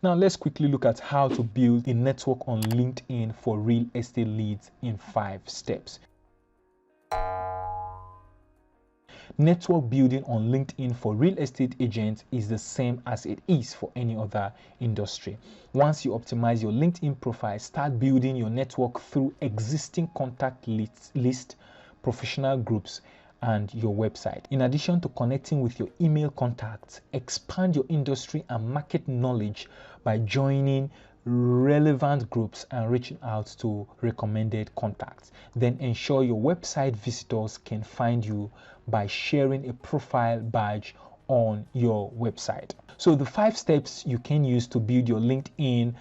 Now let's quickly look at how to build a network on LinkedIn for real estate leads in 5 steps. Network building on LinkedIn for real estate agents is the same as it is for any other industry. Once you optimize your LinkedIn profile, start building your network through existing contact list, professional groups, and your website. In addition to connecting with your email contacts, expand your industry and market knowledge by joining relevant groups and reaching out to recommended contacts. Then ensure your website visitors can find you by sharing a profile badge on your website. So the 5 steps you can use to build your LinkedIn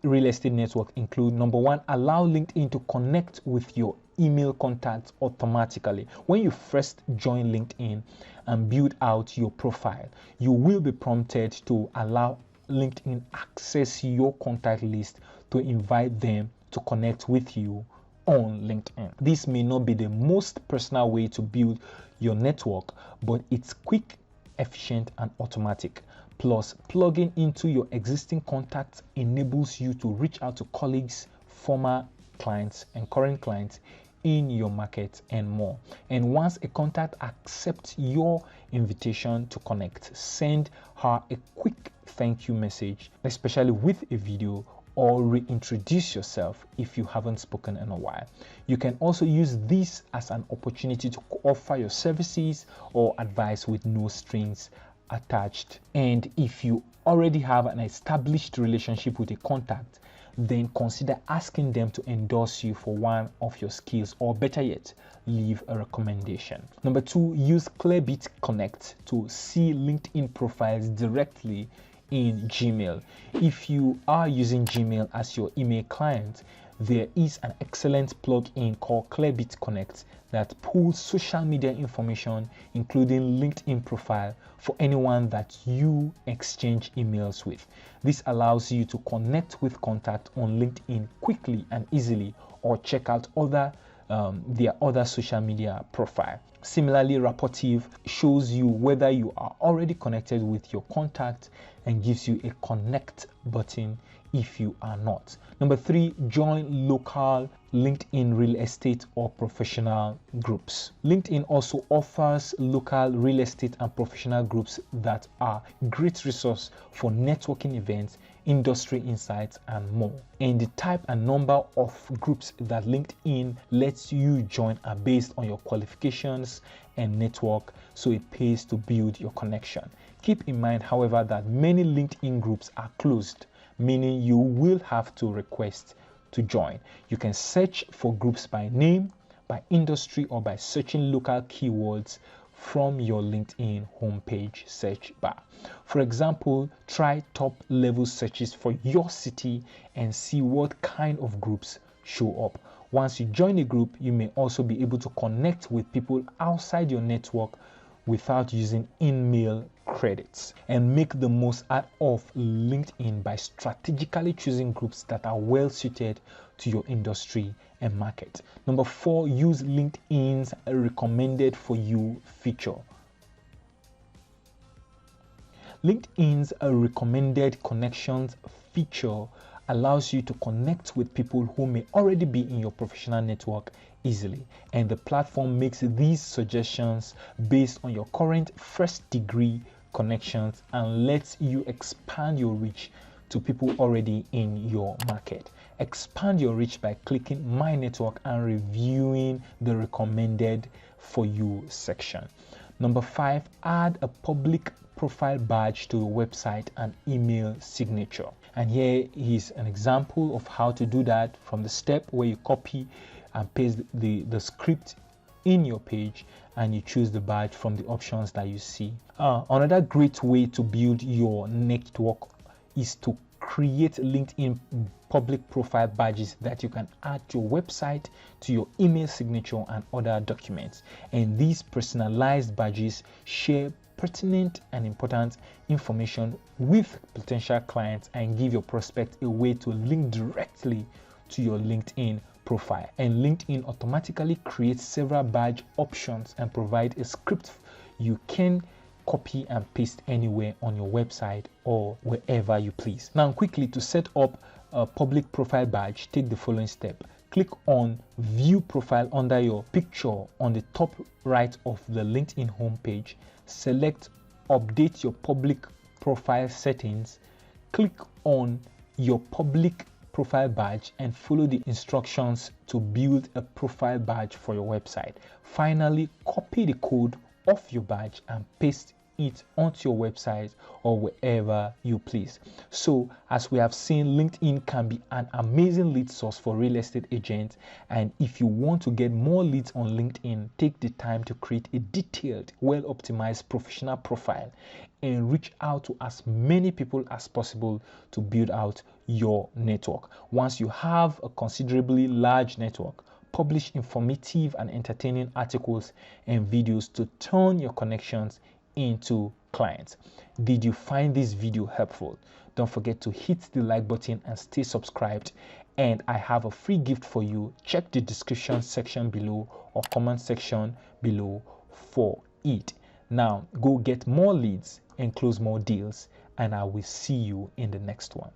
real estate network include: number 1, allow LinkedIn to connect with your email contacts automatically. When you first join LinkedIn and build out your profile, you will be prompted to allow LinkedIn access your contact list to invite them to connect with you on LinkedIn. This may not be the most personal way to build your network, but it's quick, efficient, and automatic. Plus, plugging into your existing contacts enables you to reach out to colleagues, former clients, and current clients in your market and more. And once a contact accepts your invitation to connect, send her a quick thank you message, especially with a video, or reintroduce yourself if you haven't spoken in a while. You can also use this as an opportunity to offer your services or advice with no strings attached. And if you already have an established relationship with a contact, then consider asking them to endorse you for one of your skills, or better yet, leave a recommendation. Number 2, use Clearbit Connect to see LinkedIn profiles directly in Gmail. If you are using Gmail as your email client, there is an excellent plugin called Clearbit Connect that pulls social media information, including LinkedIn profile, for anyone that you exchange emails with. This allows you to connect with contact on LinkedIn quickly and easily, or check out their other social media profile. Similarly, Rapportive shows you whether you are already connected with your contact and gives you a connect button if you are not. Number 3, join local LinkedIn real estate or professional groups. LinkedIn also offers local real estate and professional groups that are great resource for networking events, industry insights, and more. And the type and number of groups that LinkedIn lets you join are based on your qualifications and network, so it pays to build your connection. Keep in mind, however, that many LinkedIn groups are closed, meaning you will have to request to join. You can search for groups by name, by industry, or by searching local keywords from your LinkedIn homepage search bar. For example, try top level searches for your city and see what kind of groups show up. Once you join a group, you may also be able to connect with people outside your network without using email credits, and make the most out of LinkedIn by strategically choosing groups that are well suited to your industry and market. Number 4, use LinkedIn's recommended for you feature. LinkedIn's recommended connections feature allows you to connect with people who may already be in your professional network easily, and the platform makes these suggestions based on your current first degree connections and lets you expand your reach to people already in your market. Expand your reach by clicking My Network and reviewing the recommended for you section. Number 5, add a public profile badge to your website and email signature. And here is an example of how to do that from the step where you copy and paste the script in your page and you choose the badge from the options that you see. Another great way to build your network is to create LinkedIn public profile badges that you can add to your website, to your email signature, and other documents. And these personalized badges share pertinent and important information with potential clients and give your prospect a way to link directly to your LinkedIn profile. And LinkedIn automatically creates several badge options and provide a script you can copy and paste anywhere on your website or wherever you please. Now quickly, to set up a public profile badge, take the following step. Click on view profile under your picture on the top right of the LinkedIn homepage. Select update your public profile settings. Click on your public profile badge and follow the instructions to build a profile badge for your website. Finally, copy the code of your badge and paste it onto your website or wherever you please. So as we have seen, LinkedIn can be an amazing lead source for real estate agents, and if you want to get more leads on LinkedIn, take the time to create a detailed, well optimized professional profile and reach out to as many people as possible to build out your network. Once you have a considerably large network, publish informative and entertaining articles and videos to turn your connections into clients. Did you find this video helpful? Don't forget to hit the like button and stay subscribed. And I have a free gift for you. Check the description section below or comment section below for it. Now go get more leads and close more deals, and I will see you in the next one.